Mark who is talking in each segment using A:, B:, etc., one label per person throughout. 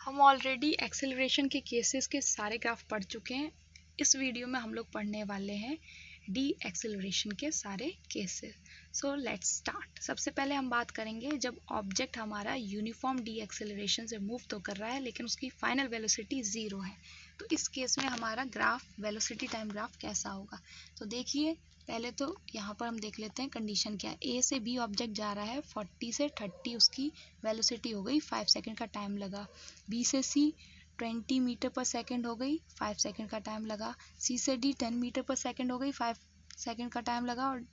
A: हम already acceleration के cases के सारे ग्राफ पढ़ चुके हैं। इस वीडियो में हम लोग पढ़ने वाले हैं डी एक्सेलरेशन के सारे केसेस। So let's start. सबसे पहले हम बात करेंगे जब ऑब्जेक्ट हमारा यूनिफॉर्म डी एक्सेलरेशन से मूव तो कर रहा है लेकिन उसकी फाइनल वेलोसिटी 0 है, तो इस केस में हमारा ग्राफ वेलोसिटी टाइम ग्राफ कैसा होगा। तो देखिए, पहले तो यहाँ पर हम देख लेते हैं कंडीशन क्या है। ए से बी ऑब्जेक्ट जा रहा है, 40 से 30 उसकी वेलोसिटी हो गई, 5 सेकंड का टाइम लगा। बी से सी 20 मीटर पर सेकंड हो गई, 5 सेकंड का टाइम लगा। सी से डी 10 मीटर पर सेकंड हो गई, 5 सेकंड का टाइम लगा। और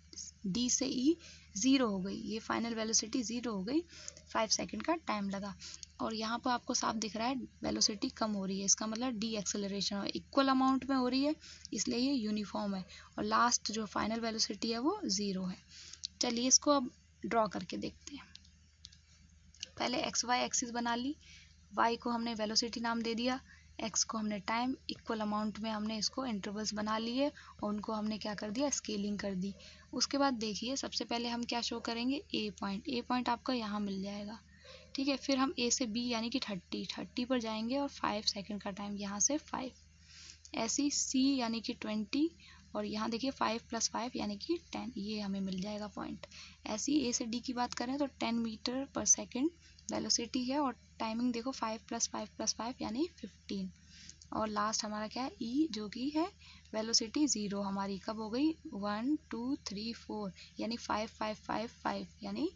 A: डी से ई 0 हो गई, ये फाइनल वेलोसिटी 0 हो गई, 5 सेकंड का टाइम लगा। और यहाँ पर आपको साफ दिख रहा है वेलोसिटी कम हो रही है, इसका मतलब डी एक्सेलरेशन इक्वल अमाउंट में हो रही है, इसलिए ये यूनिफॉर्म है। और लास्ट जो फाइनल वेलोसिटी है वो 0 है। चलिए इसको अब ड्रॉ करके देखते हैं। पहले एक्स वाई एक्सिस बना ली, y को हमने वेलोसिटी नाम दे दिया, x को हमने टाइम, इक्वल अमाउंट में हमने इसको इंटरवल्स बना लिए और उनको हमने क्या कर दिया, स्केलिंग कर दी। उसके बाद देखिए, सबसे पहले हम क्या शो करेंगे, ए पॉइंट आपका यहाँ मिल जाएगा, ठीक है। फिर हम ए से बी यानी कि 30 पर जाएंगे और 5 सेकंड का टाइम, यहाँ से 5। ऐसी सी यानी कि 20 और यहाँ देखिए 5 + 5 यानी कि 10, ये हमें मिल जाएगा पॉइंट। ऐसी ए से डी की बात करें तो 10 मीटर पर सेकंड वेलोसिटी है और टाइमिंग देखो 5 + 5 + 5 यानी 15। और लास्ट हमारा क्या है, ई जो कि है वेलोसिटी 0 हमारी कब हो गई, 1 2 3 4 यानी 5 5 5 5 यानी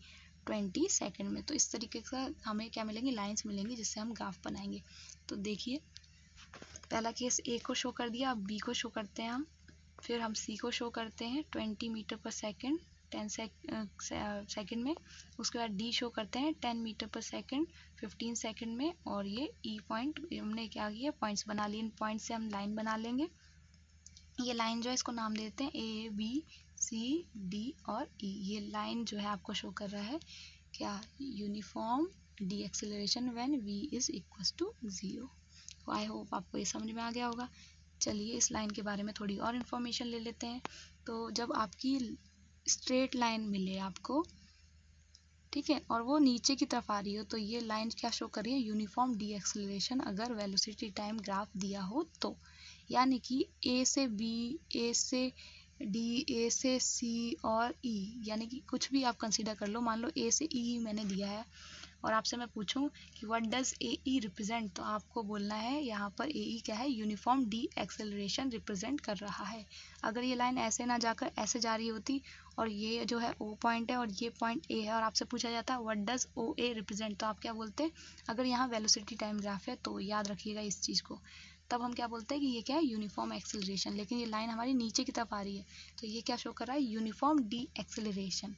A: 20 सेकंड में। तो इस तरीके से हमें क्या मिलेंगी, लाइंस मिलेंगी जिससे हम ग्राफ बनाएंगे। तो देखिए, पहला केस ए को शो कर दिया, अब बी को शो करते हैं हम। फिर हम सी को शो करते हैं 20 मीटर पर सेकंड 10 सेकंड में। उसके बाद डी शो करते हैं 10 मीटर पर सेकंड 15 सेकंड में। और ये ई पॉइंट हमने क्या किया, पॉइंट्स बना लिए, इन पॉइंट से हम लाइन बना लेंगे। ये लाइन जो है इसको नाम देते हैं ए बी सी डी और ई। ये लाइन जो है आपको शो कर रहा है क्या, uniform deceleration when v is equal to 0। I hope आपको ये समझ में आ गया होगा। चलिए इस लाइन के बारे में थोड़ी और इन्फॉर्मेशन ले लेते हैं। तो जब आपकी स्ट्रेट लाइन मिले आपको, ठीक है, और वो नीचे की तरफ आ रही हो, तो ये लाइन क्या शो कर रही है, यूनिफॉर्म डी एक्सेलरेशन अगर वेलोसिटी टाइम ग्राफ दिया हो तो। यानी कि ए से बी, ए से डी, ए से सी और ई, यानी कि कुछ भी आप कंसीडर कर लो। मान लो ए से ई मैंने दिया है और आपसे मैं पूछूं कि what does a E represent, तो आपको बोलना है यहाँ पर ए ई क्या है, यूनिफॉर्म डी एक्सेलरेशन रिप्रेजेंट कर रहा है। अगर ये लाइन ऐसे ना जाकर ऐसे जा रही होती और ये जो है ओ पॉइंट है और ये पॉइंट ए है और आपसे पूछा जाता है what does O A represent, तो आप क्या बोलते, अगर यहाँ वेलोसिटी टाइम ग्राफ है तो याद रखिएगा इस चीज़ को, तब हम क्या बोलते हैं कि ये क्या है, यूनिफॉर्म एक्सेलरेशन। लेकिन ये लाइन हमारी नीचे की तरफ आ रही है तो ये क्या शो कर रहा है, यूनिफॉर्म डी एक्सेलरेशन।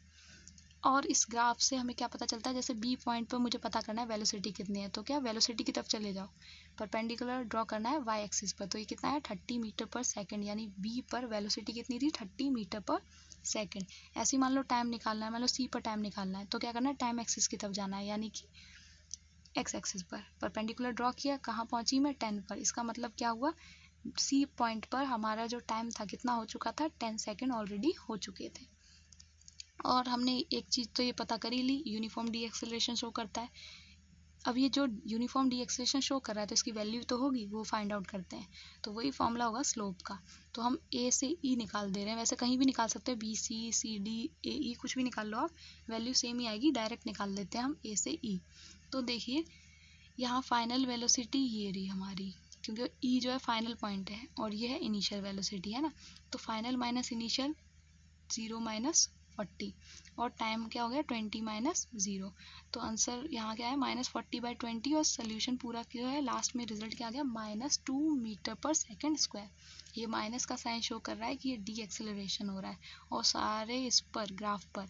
A: और इस ग्राफ से हमें क्या पता चलता है, जैसे बी पॉइंट पर मुझे पता करना है वेलोसिटी कितनी है, तो क्या वेलोसिटी की तरफ चले जाओ, परपेंडिकुलर ड्रॉ करना है वाई एक्सिस पर। तो ये कितना है, 30 मीटर पर सेकंड, यानी बी पर वेलोसिटी कितनी थी, 30 मीटर पर सेकंड। ऐसे मान लो टाइम निकालना है, मान लो सी पर टाइम निकालना है, तो क्या करना है, टाइम एक्सिस की तरफ जाना है, यानी कि एक्स एक्सिस पर परपेंडिकुलर ड्रॉ किया, कहाँ पहुंची मैं, 10 पर। इसका मतलब क्या हुआ, सी पॉइंट पर हमारा जो टाइम था कितना हो चुका था, 10 सेकंड ऑलरेडी हो चुके थे। और हमने एक चीज़ तो ये पता कर ही ली, यूनिफॉर्म डी एक्सेलरेशन शो करता है। अब ये जो यूनिफॉर्म डी एक्सेलरेशन शो कर रहा है तो इसकी वैल्यू तो होगी, वो फाइंड आउट करते हैं। तो वही फॉर्मूला होगा स्लोप का। तो हम ए से ई निकाल दे रहे हैं, वैसे कहीं भी निकाल सकते हैं, बी सी डी ए ई कुछ भी निकाल लो आप, वैल्यू सेम ही आएगी। डायरेक्ट निकाल लेते हैं हम ए से ई। तो देखिए यहाँ फाइनल वेलोसिटी ये रही हमारी, क्योंकि ई जो है फाइनल पॉइंट है और ये है इनिशियल वेलोसिटी, है ना। तो फाइनल माइनस इनिशियल 0 - 40 और टाइम क्या हो गया, 20 - 0। तो आंसर यहाँ क्या है, -40/20 और सोल्यूशन पूरा क्या है, लास्ट में रिजल्ट क्या आ गया, -2 मीटर पर सेकंड स्क्वायर। ये माइनस का साइन शो कर रहा है कि ये डी एक्सेलरेशन हो रहा है और सारे इस पर ग्राफ पर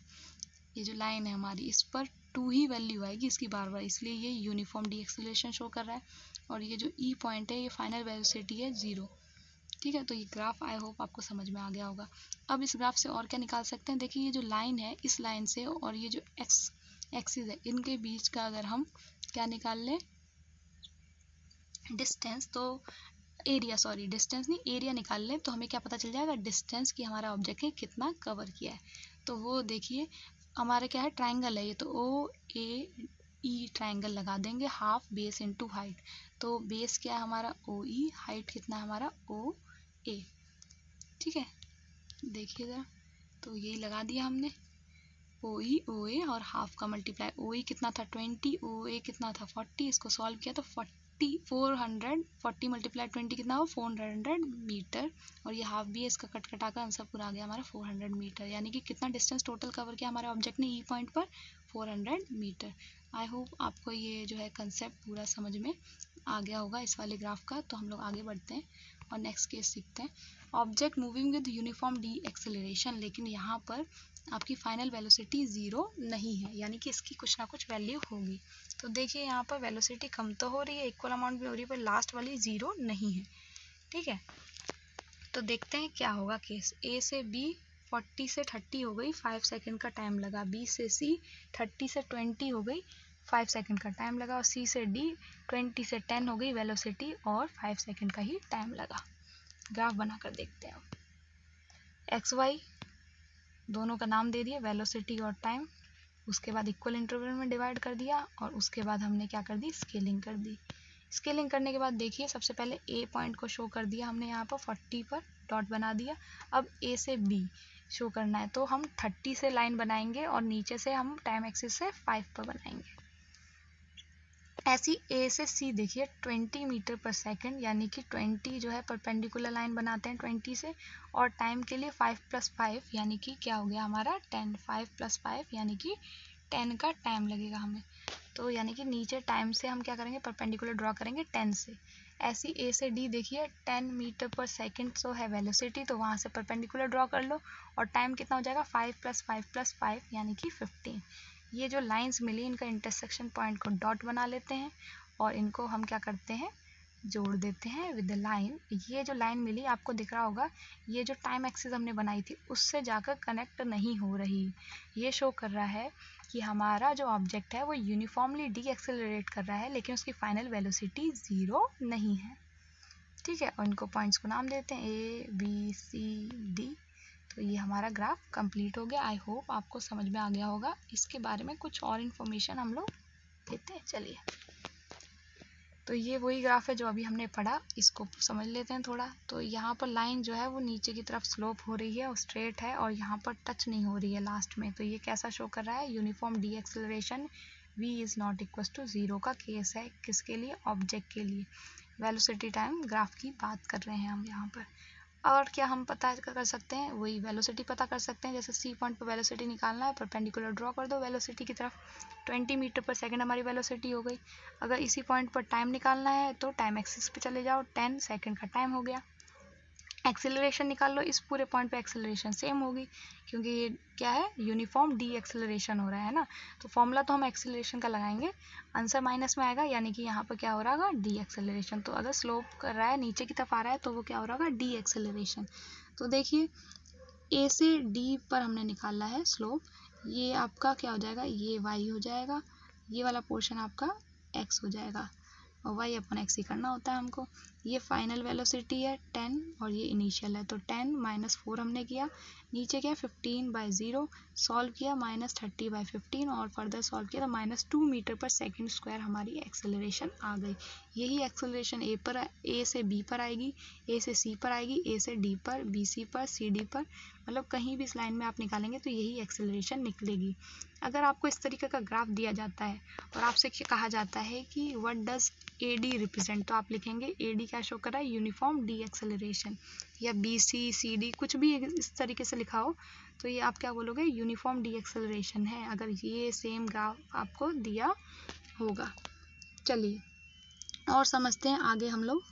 A: ये जो लाइन है हमारी इस पर 2 ही वैल्यू आएगी इसकी बार बार, इसलिए ये यूनिफॉर्म डी एक्सेलरेशन शो कर रहा है। और ये जो ई पॉइंट है ये फाइनल वेलोसिटी है 0, ठीक है। तो ये ग्राफ आई होप आपको समझ में आ गया होगा। अब इस ग्राफ से और क्या निकाल सकते हैं, देखिए ये जो लाइन है इस लाइन से और ये जो एक्स एक्सिस है इनके बीच का अगर हम क्या निकाल लें, डिस्टेंस, तो एरिया, सॉरी डिस्टेंस नहीं एरिया निकाल लें, तो हमें क्या पता चल जाएगा, डिस्टेंस की हमारा ऑब्जेक्ट है कितना कवर किया है। तो वो देखिए हमारा क्या है, ट्राइंगल है ये, तो ओ ए ई ट्रायंगल लगा देंगे, हाफ बेस इनटू हाइट। तो बेस क्या है हमारा ओ ई, हाइट कितना है हमारा ओ ए। ठीक है, देखिए ज़रा, तो यही लगा दिया हमने, ओ ई ओ ए और हाफ का मल्टीप्लाई, ओ ई कितना था 20, ओ ए कितना था 40, इसको सॉल्व किया तो 40 मल्टीप्लाई 20 कितना हो 400 मीटर, और ये हाफ भी है, इसका कट कटा कर आंसर पूरा आ गया हमारा 400 मीटर। यानी कि कितना डिस्टेंस टोटल कवर किया हमारे ऑब्जेक्ट ने ई पॉइंट पर, 400 मीटर। आई होप आपको ये जो है कंसेप्ट पूरा समझ में आ गया होगा इस वाले ग्राफ का। तो हम लोग आगे बढ़ते हैं और नेक्स्ट केस सीखते हैं। Object moving with uniform D acceleration, लेकिन यहाँ पर आपकी फाइनल वेलोसिटी 0 नहीं है, यानी कि इसकी कुछ ना कुछ वैल्यू होगी। तो देखिए यहाँ पर वेलोसिटी कम तो हो रही है, इक्वल अमाउंट भी हो रही है, पर लास्ट वाली 0 नहीं है। ठीक है, तो देखते हैं क्या होगा केस। ए से बी 40 से 30 हो गई, 5 सेकंड का टाइम लगा। बी से सी 30 से 20 हो गई, 5 सेकंड का टाइम लगा। और सी से डी 20 से 10 हो गई वेलोसिटी, और 5 सेकंड का ही टाइम लगा। ग्राफ बनाकर देखते हैं। एक्स वाई दोनों का नाम दे दिए, वेलोसिटी और टाइम। उसके बाद इक्वल इंटरवल में डिवाइड कर दिया, और उसके बाद हमने क्या कर दी, स्केलिंग कर दी। स्केलिंग करने के बाद देखिए, सबसे पहले ए पॉइंट को शो कर दिया हमने यहाँ पर 40 पर, डॉट बना दिया। अब ए से बी शो करना है, तो हम 30 से लाइन बनाएंगे, और नीचे से हम टाइम एक्सिस से 5 पर बनाएंगे। ऐसी ए से सी देखिए 20 मीटर पर सेकंड, यानी कि 20 जो है परपेंडिकुलर लाइन बनाते हैं 20 से, और टाइम के लिए 5 + 5 यानी कि क्या हो गया हमारा 10, 5 + 5 यानी कि 10 का टाइम लगेगा हमें। तो यानी कि नीचे टाइम से हम क्या करेंगे, परपेंडिकुलर ड्रॉ करेंगे 10 से। ऐसी ए से डी देखिए 10 मीटर पर सेकंड तो है वेलोसिटी, तो वहाँ से परपेंडिकुलर ड्रॉ कर लो, और टाइम कितना हो जाएगा 5 + 5 + 5 यानी कि 15। ये जो लाइंस मिली इनका इंटरसेक्शन पॉइंट को डॉट बना लेते हैं, और इनको हम क्या करते हैं, जोड़ देते हैं विद द लाइन। ये जो लाइन मिली आपको दिख रहा होगा, ये जो टाइम एक्सिस हमने बनाई थी उससे जाकर कनेक्ट नहीं हो रही। ये शो कर रहा है कि हमारा जो ऑब्जेक्ट है वो यूनिफॉर्मली डी एक्सेलरेट कर रहा है, लेकिन उसकी फाइनल वेलोसिटी 0 नहीं है। ठीक है, और इनको पॉइंट्स को नाम देते हैं ए बी सी डी। तो ये हमारा ग्राफ कंप्लीट हो गया। आई होप आपको समझ में आ गया होगा। इसके बारे में कुछ और इन्फॉर्मेशन हम लोग देते हैं, चलिए। तो ये वही ग्राफ है जो अभी हमने पढ़ा, इसको समझ लेते हैं थोड़ा। तो यहाँ पर लाइन जो है वो नीचे की तरफ स्लोप हो रही है और स्ट्रेट है, और यहाँ पर टच नहीं हो रही है लास्ट में। तो ये कैसा शो कर रहा है, uniform deceleration v is not equal to 0 का केस है। किसके लिए, ऑब्जेक्ट के लिए। वेलोसिटी टाइम ग्राफ की बात कर रहे हैं हम यहाँ पर। और क्या हम पता कर सकते हैं, वही वेलोसिटी पता कर सकते हैं। जैसे सी पॉइंट पर वेलोसिटी निकालना है, परपेंडिकुलर ड्रॉ कर दो वेलोसिटी की तरफ, 20 मीटर पर सेकंड हमारी वेलोसिटी हो गई। अगर इसी पॉइंट पर टाइम निकालना है तो टाइम एक्सिस पे चले जाओ, 10 सेकंड का टाइम हो गया। एक्सेलरेशन निकाल लो, इस पूरे पॉइंट पे एक्सेलरेशन सेम होगी, क्योंकि ये क्या है, यूनिफॉर्म डी एक्सेलरेशन हो रहा है ना। तो फॉर्मूला तो हम एक्सेलरेशन का लगाएंगे, आंसर माइनस में आएगा, यानी कि यहाँ पर क्या हो रहा होगा, डी एक्सेलरेशन। तो अगर स्लोप कर रहा है, नीचे की तरफ आ रहा है, तो वो क्या हो रहा होगा, डी एक्सेलरेशन। तो देखिए ए से डी पर हमने निकाला है स्लोप, ये आपका क्या हो जाएगा, ये वाई हो जाएगा, ये वाला पोर्शन आपका एक्स हो जाएगा, और वाई अपन एक्स ही करना होता है हमको। ये फाइनल वेलोसिटी है 10, और ये इनिशियल है, तो 10 - 4 हमने किया, नीचे क्या 15/0 सॉल्व किया, -30/15, और फर्दर सॉल्व किया तो -2 मीटर पर सेकंड स्क्वायर हमारी एक्सेलरेशन आ गई। यही एक्सेलरेशन ए से बी पर आएगी, ए से सी पर आएगी, ए से डी पर, बी सी पर, सी डी पर, मतलब कहीं भी इस लाइन में आप निकालेंगे तो यही एक्सेलरेशन निकलेगी। अगर आपको इस तरीके का ग्राफ दिया जाता है और आपसे कहा जाता है कि what does A D represent, तो आप लिखेंगे ए डी क्या शो कर रहा है, यूनिफॉर्म डी एक्सेलरेशन, या बी सी सी डी कुछ भी इस तरीके से लिखा हो, तो ये आप क्या बोलोगे, यूनिफॉर्म डी एक्सेलरेशन है, अगर ये सेम ग्राफ आपको दिया होगा। चलिए और समझते हैं आगे हम लोग।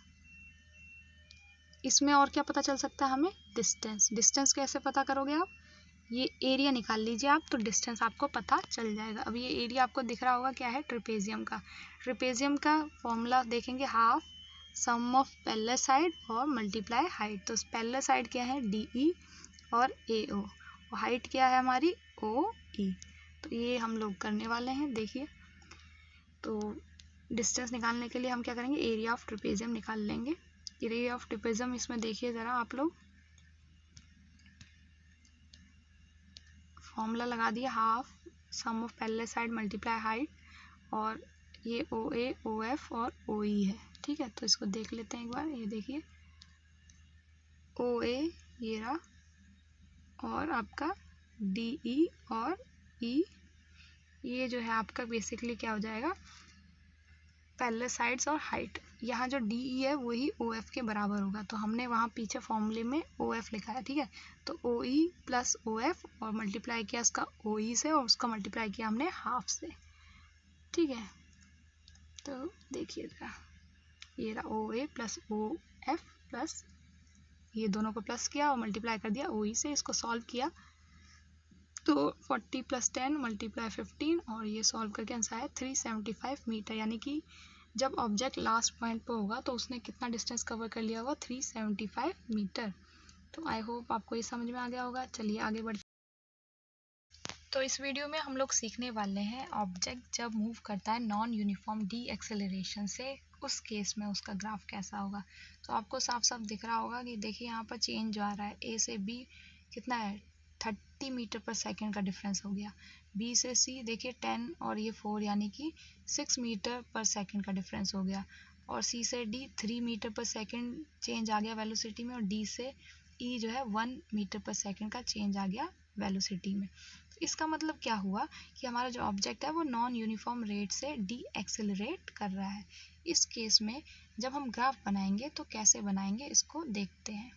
A: इसमें और क्या पता चल सकता है हमें, डिस्टेंस। डिस्टेंस कैसे पता करोगे आप, ये एरिया निकाल लीजिए आप, तो डिस्टेंस आपको पता चल जाएगा। अब ये एरिया आपको दिख रहा होगा क्या है, ट्रिपेजियम का। ट्रिपेजियम का फॉर्मूला देखेंगे, half sum of parallel side और मल्टीप्लाई हाइट। तो पैरेलल साइड क्या है, डी ई और ए ओ, और हाइट क्या है हमारी, ओ ई। तो ये हम लोग करने वाले हैं, देखिए। तो डिस्टेंस निकालने के लिए हम क्या करेंगे, एरिया ऑफ ट्रिपेजियम निकाल लेंगे। एरिया ऑफ ट्रिपेजियम इसमें देखिए ज़रा आप लोग, फॉर्मूला लगा दिया, half sum of parallel side multiply height, और ये OA, OF और OE है, ठीक है। तो इसको देख लेते हैं एक बार। ये देखिए OA ये रहा, और आपका DE और E, ये जो है आपका बेसिकली क्या हो जाएगा, पैरेलल साइड्स और हाइट। यहाँ जो DE है वही OF के बराबर होगा, तो हमने वहाँ पीछे फॉर्मूले में OF लिखा है, ठीक है। तो OE प्लस OF और मल्टीप्लाई किया उसका OE से, और उसका मल्टीप्लाई किया हमने हाफ से, ठीक है। तो देखिए जरा, ये रहा OA प्लस OF प्लस ये दोनों को प्लस किया और मल्टीप्लाई कर दिया OE से। इसको सॉल्व किया तो 40 + 10 × 15, और ये सॉल्व करके आंसर आया 375 मीटर। यानी कि जब ऑब्जेक्ट लास्ट पॉइंट पर होगा तो उसने कितना डिस्टेंस कवर कर लिया होगा, 375 मीटर। तो आई होप आपको ये समझ में आ गया होगा। चलिए आगे बढ़ते। तो इस वीडियो में हम लोग सीखने वाले हैं ऑब्जेक्ट जब मूव करता है नॉन यूनिफॉर्म डी एक्सेलरेशन से, उस केस में उसका ग्राफ कैसा होगा। तो आपको साफ साफ दिख रहा होगा कि देखिए यहाँ पर चेंज जो आ रहा है, ए से बी कितना है, 30 मीटर पर सेकेंड का डिफरेंस हो गया। बी से सी देखिए 10 और ये 4 यानी कि 6 मीटर पर सेकेंड का डिफरेंस हो गया। और सी से डी 3 मीटर पर सेकेंड चेंज आ गया वेलोसिटी में, और डी से ई जो है 1 मीटर पर सेकेंड का चेंज आ गया वेलोसिटी में। तो इसका मतलब क्या हुआ कि हमारा जो ऑब्जेक्ट है वो नॉन यूनिफॉर्म रेट से डी एक्सेलरेट कर रहा है। इस केस में जब हम ग्राफ बनाएंगे तो कैसे बनाएंगे इसको देखते हैं।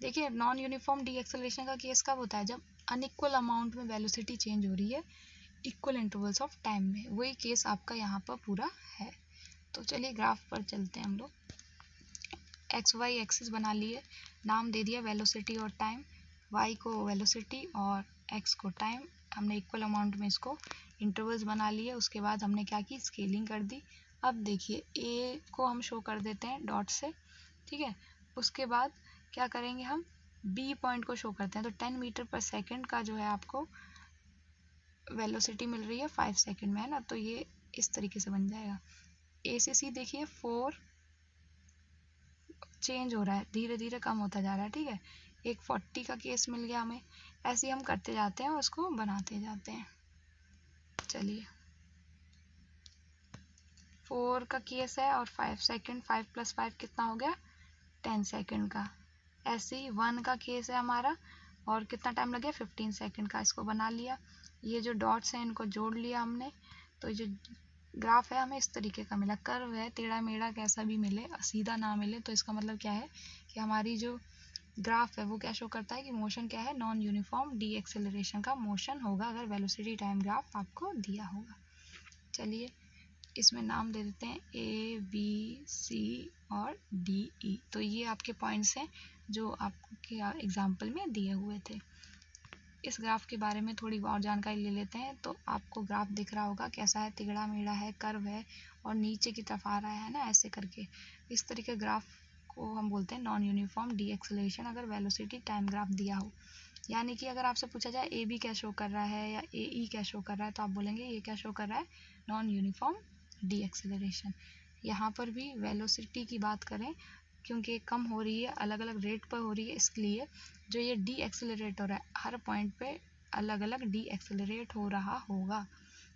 A: देखिए नॉन यूनिफॉर्म डी एक्सेलरेशन का केस कब होता है, जब अनइक्वल अमाउंट में वेलोसिटी चेंज हो रही है इक्वल इंटरवल्स ऑफ टाइम में। वही केस आपका यहाँ पर पूरा है। तो चलिए ग्राफ पर चलते हैं हम लोग। XY एक्सिस बना लिए, नाम दे दिया वेलोसिटी और टाइम, Y को वेलोसिटी और X को टाइम। हमने इक्वल अमाउंट में इसको इंटरवल्स बना लिए। उसके बाद हमने क्या की, स्केलिंग कर दी। अब देखिए A को हम शो कर देते हैं डॉट से, ठीक है। उसके बाद क्या करेंगे, हम B पॉइंट को शो करते हैं। तो 10 मीटर पर सेकेंड का जो है आपको वेलोसिटी मिल रही है 5 सेकेंड में, है ना। तो ये इस तरीके से बन जाएगा। A से C देखिए 4 चेंज हो रहा है, धीरे धीरे कम होता जा रहा है, ठीक है। एक 40 का केस मिल गया हमें। ऐसे ही हम करते जाते हैं और उसको बनाते जाते हैं। चलिए 4 का केस है और 5 सेकेंड, 5 + 5 कितना हो गया, 10 सेकेंड का। ऐसे ही 1 का केस है हमारा, और कितना टाइम लग गया, 15 सेकेंड का। इसको बना लिया। ये जो डॉट्स हैं इनको जोड़ लिया हमने। तो जो ग्राफ है हमें इस तरीके का मिला। कर्व है, टेढ़ा मेढ़ा कैसा भी मिले, सीधा ना मिले, तो इसका मतलब क्या है कि हमारी जो ग्राफ है वो क्या शो करता है कि मोशन क्या है, नॉन यूनिफॉर्म डी एक्सेलरेशन का मोशन होगा अगर वेलोसिटी टाइम ग्राफ आपको दिया होगा। चलिए इसमें नाम दे देते हैं A, B, C और D, E। तो ये आपके पॉइंट्स हैं जो आपके एग्जाम्पल में दिए हुए थे। इस ग्राफ के बारे में थोड़ी और जानकारी ले लेते हैं। तो आपको ग्राफ दिख रहा होगा कैसा है, तिगड़ा मेढ़ा है, कर्व है और नीचे की तरफ आ रहा है ना, ऐसे करके। इस तरीके ग्राफ को हम बोलते हैं नॉन यूनिफॉर्म डी एक्सेलरेशन अगर वेलोसिटी टाइम ग्राफ दिया हो। यानी कि अगर आपसे पूछा जाए AB क्या शो कर रहा है या AE क्या शो कर रहा है, तो आप बोलेंगे ये क्या शो कर रहा है, नॉन यूनिफॉर्म डी एक्सेलरेशन। यहाँ पर भी वेलोसिटी की बात करें, क्योंकि कम हो रही है, अलग अलग रेट पर हो रही है, इसलिए जो ये डी एक्सेलरेट हो रहा है हर पॉइंट पे अलग अलग डी एक्सेलरेट हो रहा होगा,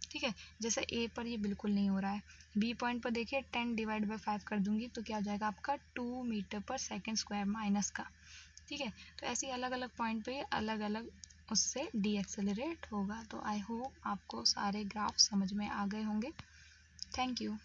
A: ठीक है। जैसे A पर ये बिल्कुल नहीं हो रहा है। B पॉइंट पर देखिए 10/5 कर दूंगी तो क्या हो जाएगा आपका 2 मीटर पर सेकेंड स्क्वायर माइनस का, ठीक है। तो ऐसे ही अलग अलग पॉइंट पे अलग अलग उससे डी एक्सेलरेट होगा। तो आई होप आपको सारे ग्राफ समझ में आ गए होंगे। Thank you.